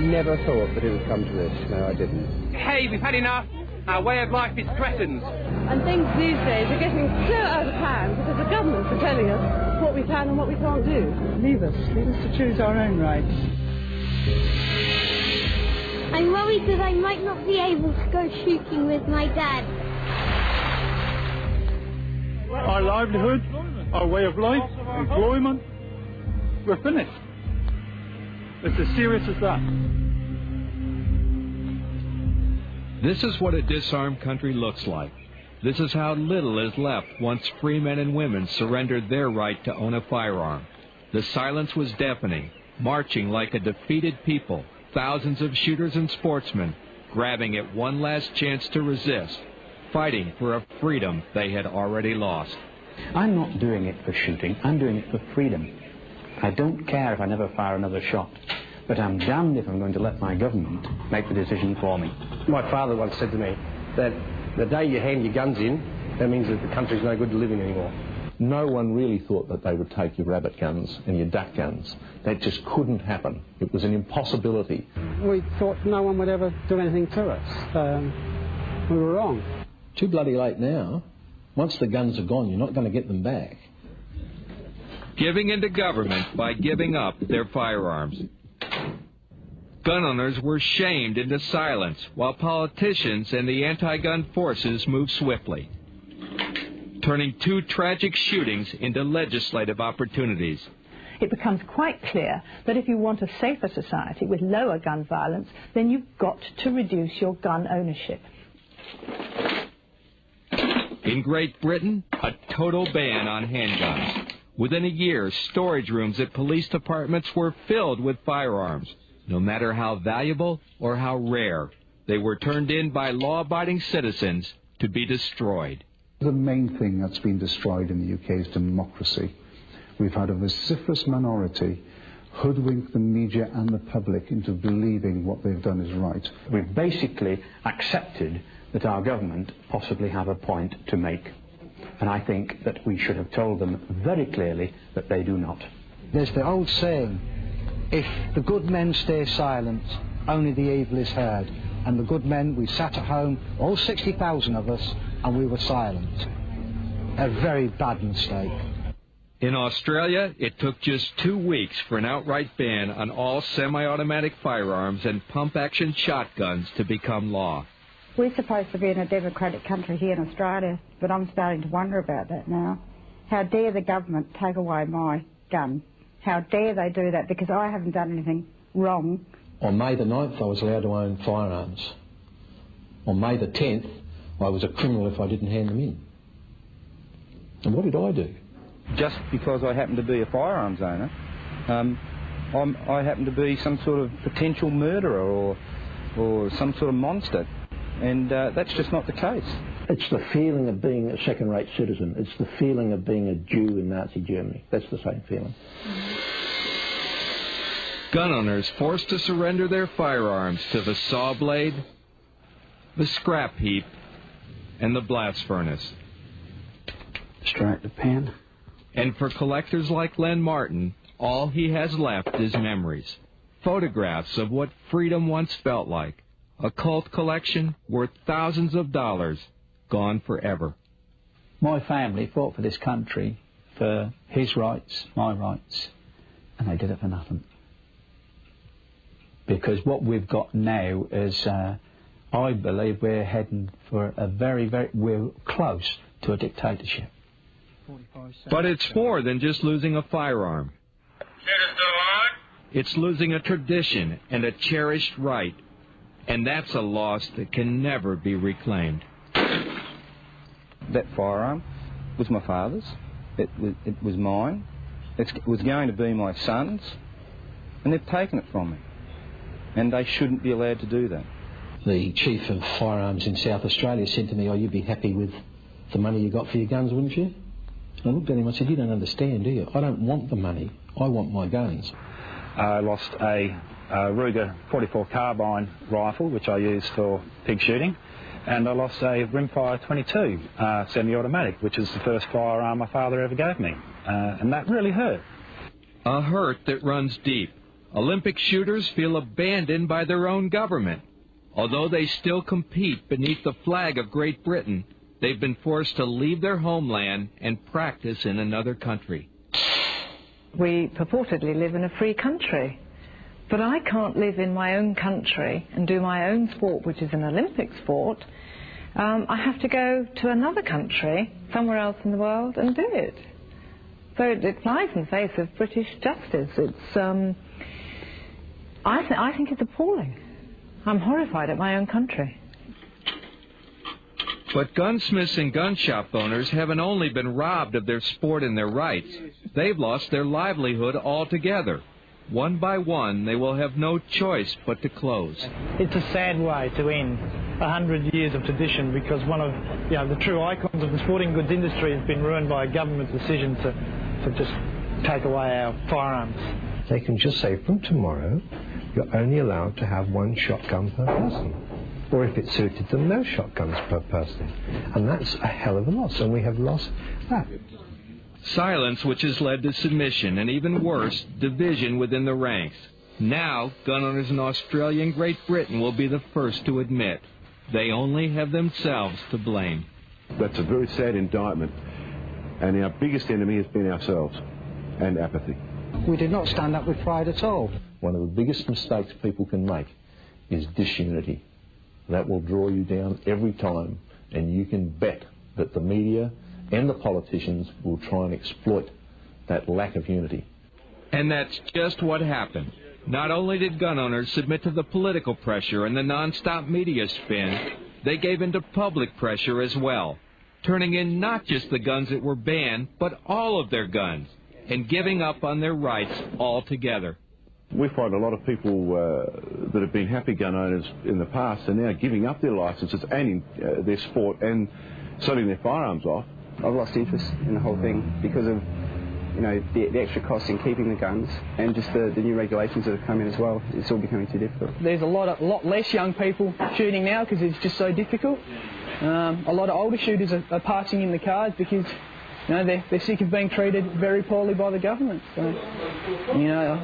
never thought that it would come to this. No, I didn't. Hey, we've had enough. Our way of life is threatened. And things these days are getting so out of hand because the governments are telling us what we can and what we can't do. Leave us to choose our own rights. I'm worried that I might not be able to go shooting with my dad. Our livelihood, our way of life, employment, we're finished. It's as serious as that. This is what a disarmed country looks like. This is how little is left once free men and women surrendered their right to own a firearm. The silence was deafening, marching like a defeated people, thousands of shooters and sportsmen, grabbing at one last chance to resist, fighting for a freedom they had already lost. I'm not doing it for shooting, I'm doing it for freedom. I don't care if I never fire another shot, but I'm damned if I'm going to let my government make the decision for me. My father once said to me that the day you hand your guns in, that means that the country's no good to live in anymore. No one really thought that they would take your rabbit guns and your duck guns. That just couldn't happen. It was an impossibility. We thought no one would ever do anything to us. We were wrong. Too bloody late now. Once the guns are gone, you're not going to get them back. Giving into government by giving up their firearms. Gun owners were shamed into silence while politicians and the anti-gun forces moved swiftly, turning two tragic shootings into legislative opportunities. It becomes quite clear that if you want a safer society with lower gun violence, then you've got to reduce your gun ownership. In Great Britain, a total ban on handguns. Within a year, storage rooms at police departments were filled with firearms. No matter how valuable or how rare, they were turned in by law-abiding citizens to be destroyed. The main thing that's been destroyed in the UK is democracy. We've had a vociferous minority hoodwink the media and the public into believing what they've done is right. We've basically accepted that our government possibly have a point to make. And I think that we should have told them very clearly that they do not. There's the old saying, if the good men stay silent, only the evil is heard. And the good men, we sat at home, all 60,000 of us, and we were silent. A very bad mistake. In Australia, it took just 2 weeks for an outright ban on all semi-automatic firearms and pump-action shotguns to become law. We're supposed to be in a democratic country here in Australia, but I'm starting to wonder about that now. How dare the government take away my gun? How dare they do that? Because I haven't done anything wrong. On May the 9th, I was allowed to own firearms. On May the 10th, I was a criminal if I didn't hand them in. And what did I do? Just because I happen to be a firearms owner, I happen to be some sort of potential murderer or some sort of monster. And that's just not the case. It's the feeling of being a second-rate citizen. It's the feeling of being a Jew in Nazi Germany. That's the same feeling. Gun owners forced to surrender their firearms to the saw blade, the scrap heap, and the blast furnace. Strike the pen. And for collectors like Len Martin, all he has left is memories, photographs of what freedom once felt like. A cult collection worth thousands of dollars, gone forever. My family fought for this country, for his rights, my rights, and they did it for nothing. Because what we've got now is, I believe we're heading for we're close to a dictatorship. But it's more than just losing a firearm. It's losing a tradition and a cherished right. And that's a loss that can never be reclaimed. That firearm was my father's. It was mine. It was going to be my son's. And they've taken it from me. And they shouldn't be allowed to do that. The chief of firearms in South Australia said to me, "Oh, you'd be happy with the money you got for your guns, wouldn't you?" And I looked at him and I said, "You don't understand, do you? I don't want the money. I want my guns." I lost a Ruger 44 carbine rifle, which I use for pig shooting, and I lost a Rimfire 22 semi-automatic, which is the first firearm my father ever gave me, and that really hurt. A hurt that runs deep, Olympic shooters feel abandoned by their own government. Although they still compete beneath the flag of Great Britain, they've been forced to leave their homeland and practice in another country. We purportedly live in a free country, but I can't live in my own country and do my own sport, which is an Olympic sport. I have to go to another country, somewhere else in the world, and do it. So it flies in the face of British justice. It's, I think it's appalling. I'm horrified at my own country. But gunsmiths and gun shop owners haven't only been robbed of their sport and their rights, they've lost their livelihood altogether. One by one, they will have no choice but to close. It's a sad way to end 100 years of tradition, because one of the true icons of the sporting goods industry has been ruined by a government decision to just take away our firearms. They can just say from tomorrow you're only allowed to have one shotgun per person. Or if it suited them, no shotguns per person. And that's a hell of a loss, and we have lost that. Silence which has led to submission and, even worse, division within the ranks. Now, gun owners in Australia and Great Britain will be the first to admit they only have themselves to blame. That's a very sad indictment, and our biggest enemy has been ourselves and apathy. We did not stand up with pride at all. One of the biggest mistakes people can make is disunity. That will draw you down every time, and you can bet that the media and the politicians will try and exploit that lack of unity. And that's just what happened. Not only did gun owners submit to the political pressure and the non-stop media spin, they gave in to public pressure as well, turning in not just the guns that were banned, but all of their guns, and giving up on their rights altogether. We find a lot of people that have been happy gun owners in the past are now giving up their licences and their sport and selling their firearms off. I've lost interest in the whole thing because of the extra costs in keeping the guns and just the new regulations that have come in as well. It's all becoming too difficult. There's a lot less young people shooting now because it's just so difficult. A lot of older shooters are passing in the cards because they're sick of being treated very poorly by the government. So,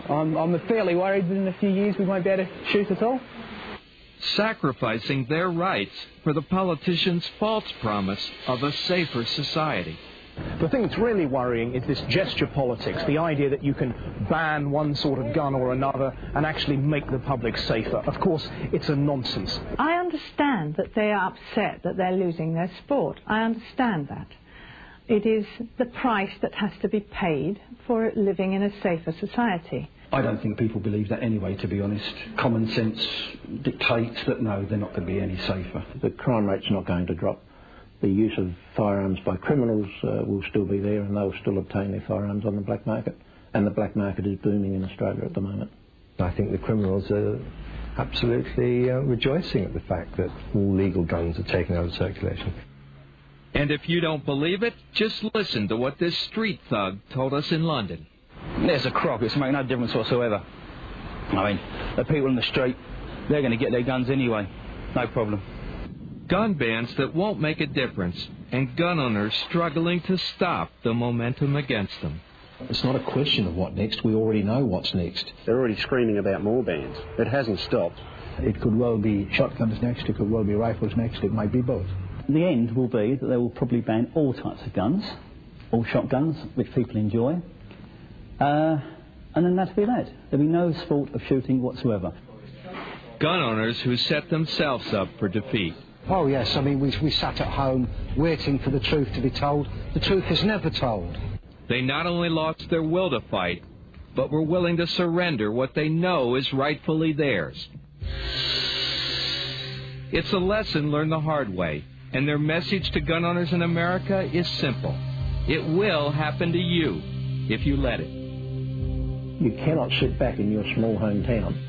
I'm fairly worried that in a few years we won't be able to shoot at all. Sacrificing their rights for the politicians' false promise of a safer society. The thing that's really worrying is this gesture politics, the idea that you can ban one sort of gun or another and actually make the public safer. Of course, it's a nonsense. I understand that they are upset that they're losing their sport. I understand that. It is the price that has to be paid for living in a safer society. I don't think people believe that anyway, to be honest. Common sense dictates that no, they're not going to be any safer. The crime rate's not going to drop. The use of firearms by criminals will still be there, and they'll still obtain their firearms on the black market. And the black market is booming in Australia at the moment. I think the criminals are absolutely rejoicing at the fact that all legal guns are taken out of circulation. And if you don't believe it, just listen to what this street thug told us in London. There's a crock. It's making no difference whatsoever. I mean, the people in the street, they're going to get their guns anyway. No problem. Gun bans that won't make a difference, and gun owners struggling to stop the momentum against them. It's not a question of what next. We already know what's next. They're already screaming about more bans. It hasn't stopped. It could well be shotguns next, it could well be rifles next, it might be both. The end will be that they will probably ban all types of guns, all shotguns, which people enjoy. And then that'll be that. There'll be no sport of shooting whatsoever. Gun owners who set themselves up for defeat. Oh yes, I mean, we sat at home waiting for the truth to be told. The truth is never told. They not only lost their will to fight, but were willing to surrender what they know is rightfully theirs. It's a lesson learned the hard way, and their message to gun owners in America is simple. It will happen to you if you let it. You cannot sit back in your small hometown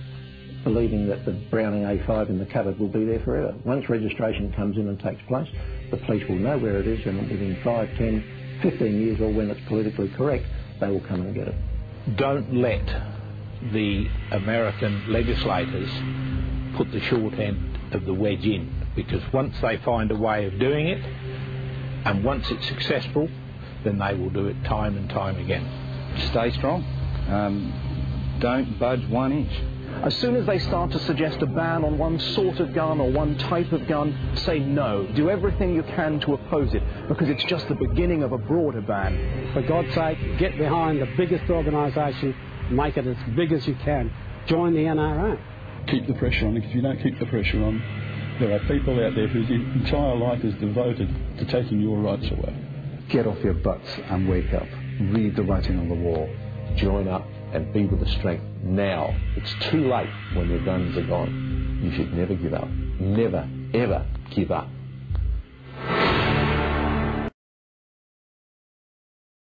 believing that the Browning A5 in the cupboard will be there forever. Once registration comes in and takes place, the police will know where it is, and within 5, 10, 15 years, or when it's politically correct, they will come and get it. Don't let the American legislators put the short end of the wedge in, because once they find a way of doing it, and once it's successful, then they will do it time and time again. Stay strong. don't budge 1 inch. As soon as they start to suggest a ban on one sort of gun or one type of gun, say no. Do everything you can to oppose it, because it's just the beginning of a broader ban. For God's sake, get behind the biggest organisation, make it as big as you can. Join the NRA. Keep the pressure on, because if you don't keep the pressure on, there are people out there whose entire life is devoted to taking your rights away. Get off your butts and wake up. Read the writing on the wall. Join up and be with the strength now. It's too late when your guns are gone. You should never give up. Never, ever give up.